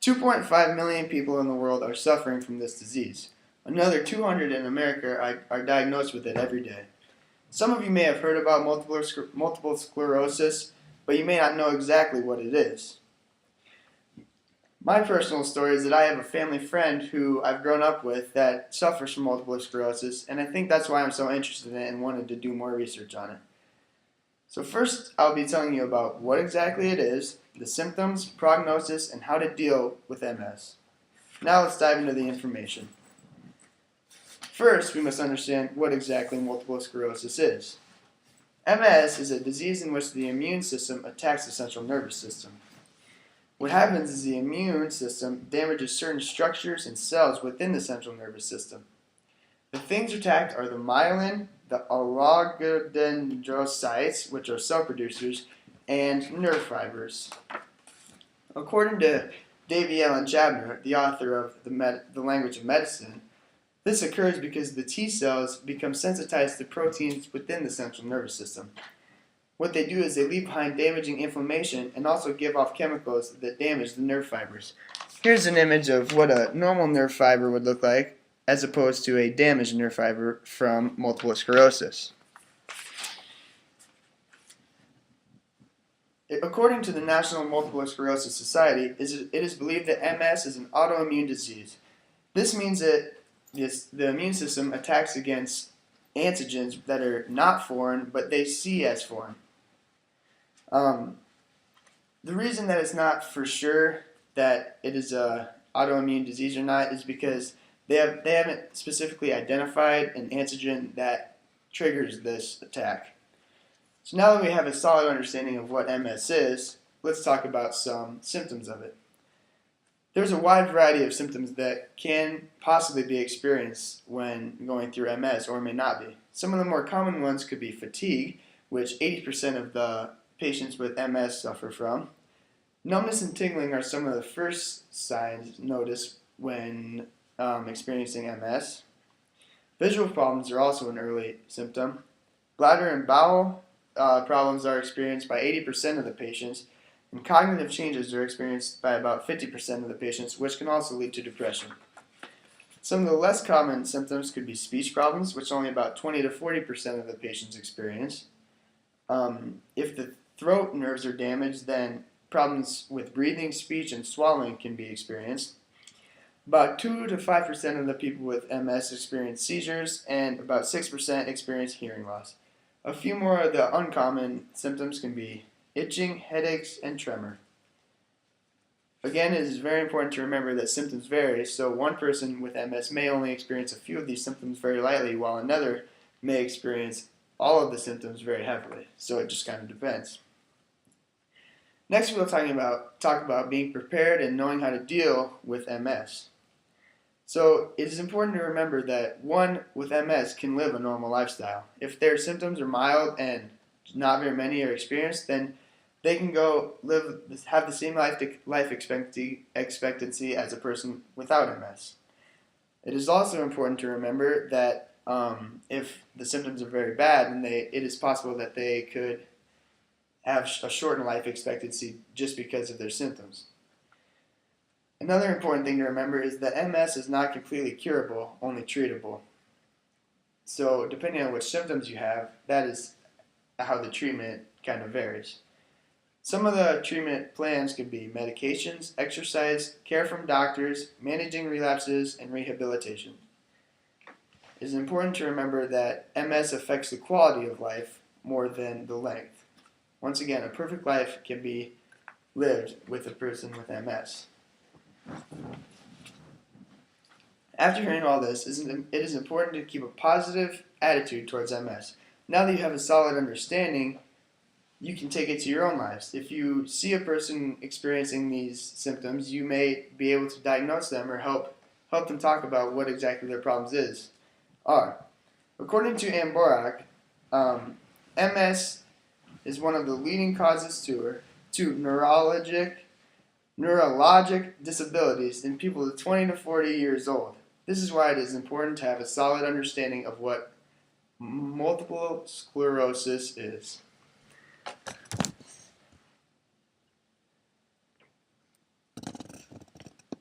2.5 million people in the world are suffering from this disease. Another 200 in America are diagnosed with it every day. Some of you may have heard about multiple sclerosis, but you may not know exactly what it is. My personal story is that I have a family friend who I've grown up with that suffers from multiple sclerosis, and I think that's why I'm so interested in it and wanted to do more research on it. So first, I'll be telling you about what exactly it is, the symptoms, prognosis, and how to deal with MS. Now let's dive into the information. First, we must understand what exactly multiple sclerosis is. MS is a disease in which the immune system attacks the central nervous system. What happens is the immune system damages certain structures and cells within the central nervous system. The things attacked are the myelin, the oligodendrocytes, which are cell producers, and nerve fibers. According to Davey Allen Chabner, the author of The Language of Medicine, this occurs because the T cells become sensitized to proteins within the central nervous system. What they do is they leave behind damaging inflammation and also give off chemicals that damage the nerve fibers. Here's an image of what a normal nerve fiber would look like as opposed to a damaged nerve fiber from multiple sclerosis. According to the National Multiple Sclerosis Society, it is believed that MS is an autoimmune disease. This means that the immune system attacks against antigens that are not foreign, but they see as foreign. The reason that it's not for sure that it is an autoimmune disease or not is because they haven't specifically identified an antigen that triggers this attack. So now that we have a solid understanding of what MS is, let's talk about some symptoms of it. There's a wide variety of symptoms that can possibly be experienced when going through MS or may not be. Some of the more common ones could be fatigue, which 80% of the patients with MS suffer from. Numbness and tingling are some of the first signs noticed when experiencing MS. Visual problems are also an early symptom. Bladder and bowel problems are experienced by 80% of the patients, and cognitive changes are experienced by about 50% of the patients, which can also lead to depression. Some of the less common symptoms could be speech problems, which only about 20 to 40% of the patients experience. If the throat nerves are damaged, then problems with breathing, speech, and swallowing can be experienced. About 2 to 5% of the people with MS experience seizures, and about 6% experience hearing loss. A few more of the uncommon symptoms can be itching, headaches, and tremor. Again, it is very important to remember that symptoms vary, so one person with MS may only experience a few of these symptoms very lightly, while another may experience all of the symptoms very heavily. So it just kind of depends. Next, we'll talk about being prepared and knowing how to deal with MS. So it is important to remember that one with MS can live a normal lifestyle. If their symptoms are mild and not very many are experienced, then they can have the same life expectancy as a person without MS. It is also important to remember that if the symptoms are very bad, then it is possible that they could have a shortened life expectancy just because of their symptoms. Another important thing to remember is that MS is not completely curable, only treatable. So depending on which symptoms you have, that is how the treatment kind of varies. Some of the treatment plans could be medications, exercise, care from doctors, managing relapses, and rehabilitation. It is important to remember that MS affects the quality of life more than the length. Once again, a perfect life can be lived with a person with MS. After hearing all this, it is important to keep a positive attitude towards MS. Now that you have a solid understanding, you can take it to your own lives. If you see a person experiencing these symptoms, you may be able to diagnose them or help them talk about what exactly their problems are. According to Ann Borak, MS is one of the leading causes to neurologic disabilities in people 20 to 40 years old. This is why it is important to have a solid understanding of what multiple sclerosis is.